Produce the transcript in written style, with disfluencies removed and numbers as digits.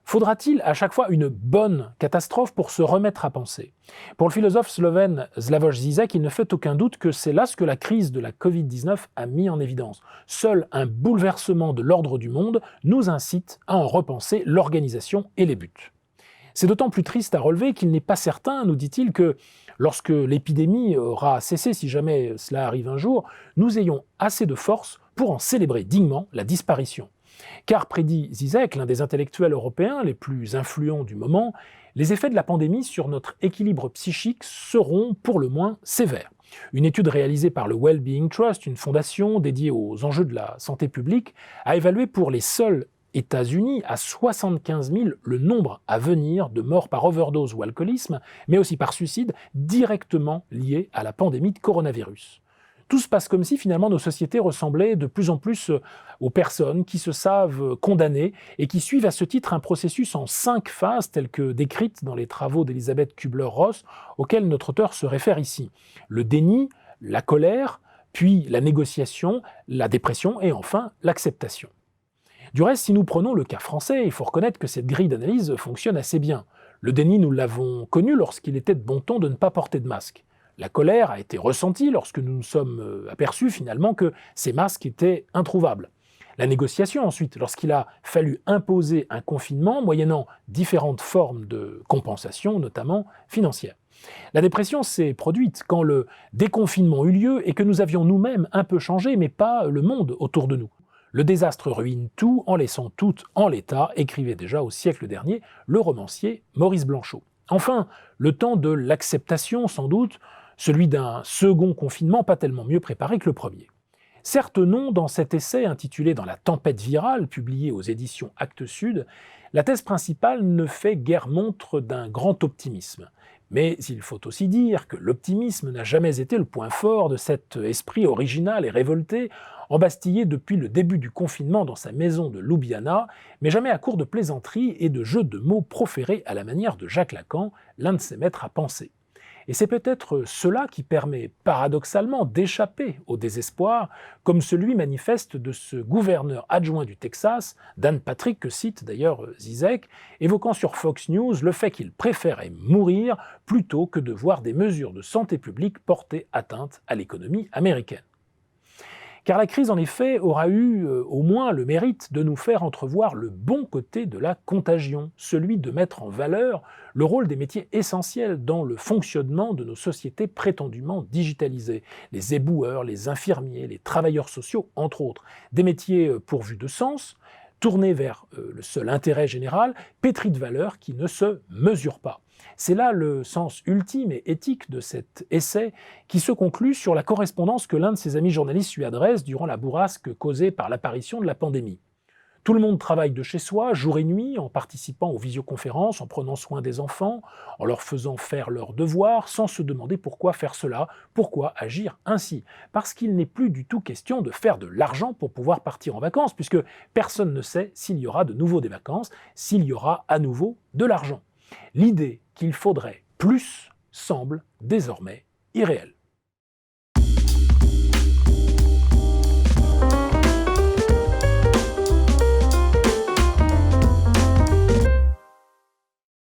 Faudra-t-il à chaque fois une bonne catastrophe pour se remettre à penser? Pour le philosophe slovène Slavoj Žižek, il ne fait aucun doute que c'est là ce que la crise de la Covid-19 a mis en évidence. Seul un bouleversement de l'ordre du monde nous incite à en repenser l'organisation et les buts. C'est d'autant plus triste à relever qu'il n'est pas certain, nous dit-il, que lorsque l'épidémie aura cessé, si jamais cela arrive un jour, nous ayons assez de force pour en célébrer dignement la disparition. Car, prédit Zizek, l'un des intellectuels européens les plus influents du moment, les effets de la pandémie sur notre équilibre psychique seront pour le moins sévères. Une étude réalisée par le Wellbeing Trust, une fondation dédiée aux enjeux de la santé publique, a évalué pour les seuls États-Unis à 75 000 le nombre à venir de morts par overdose ou alcoolisme, mais aussi par suicide, directement liés à la pandémie de coronavirus. Tout se passe comme si finalement nos sociétés ressemblaient de plus en plus aux personnes qui se savent condamnées et qui suivent à ce titre un processus en 5 phases telles que décrites dans les travaux d'Elisabeth Kubler-Ross auxquelles notre auteur se réfère ici. Le déni, la colère, puis la négociation, la dépression et enfin l'acceptation. Du reste, si nous prenons le cas français, il faut reconnaître que cette grille d'analyse fonctionne assez bien. Le déni, nous l'avons connu lorsqu'il était de bon ton de ne pas porter de masque. La colère a été ressentie lorsque nous nous sommes aperçus finalement que ces masques étaient introuvables. La négociation ensuite, lorsqu'il a fallu imposer un confinement moyennant différentes formes de compensation, notamment financière. La dépression s'est produite quand le déconfinement eut lieu et que nous avions nous-mêmes un peu changé, mais pas le monde autour de nous. Le désastre ruine tout en laissant tout en l'état, écrivait déjà au siècle dernier le romancier Maurice Blanchot. Enfin, le temps de l'acceptation sans doute, celui d'un second confinement pas tellement mieux préparé que le premier. Certes non, dans cet essai intitulé « Dans la tempête virale » publié aux éditions Actes Sud, la thèse principale ne fait guère montre d'un grand optimisme. Mais il faut aussi dire que l'optimisme n'a jamais été le point fort de cet esprit original et révolté, embastillé depuis le début du confinement dans sa maison de Ljubljana, mais jamais à court de plaisanteries et de jeux de mots proférés à la manière de Jacques Lacan, l'un de ses maîtres à penser. Et c'est peut-être cela qui permet paradoxalement d'échapper au désespoir, comme celui manifeste de ce gouverneur adjoint du Texas, Dan Patrick, que cite d'ailleurs Zizek, évoquant sur Fox News le fait qu'il préférait mourir plutôt que de voir des mesures de santé publique porter atteinte à l'économie américaine. Car la crise, en effet, aura eu au moins le mérite de nous faire entrevoir le bon côté de la contagion, celui de mettre en valeur le rôle des métiers essentiels dans le fonctionnement de nos sociétés prétendument digitalisées. Les éboueurs, les infirmiers, les travailleurs sociaux, entre autres. Des métiers pourvus de sens, tournés vers le seul intérêt général, pétris de valeurs qui ne se mesurent pas. C'est là le sens ultime et éthique de cet essai qui se conclut sur la correspondance que l'un de ses amis journalistes lui adresse durant la bourrasque causée par l'apparition de la pandémie. Tout le monde travaille de chez soi, jour et nuit, en participant aux visioconférences, en prenant soin des enfants, en leur faisant faire leurs devoirs, sans se demander pourquoi faire cela, pourquoi agir ainsi. Parce qu'il n'est plus du tout question de faire de l'argent pour pouvoir partir en vacances, puisque personne ne sait s'il y aura de nouveau des vacances, s'il y aura à nouveau de l'argent. L'idée qu'il faudrait plus semble désormais irréelle.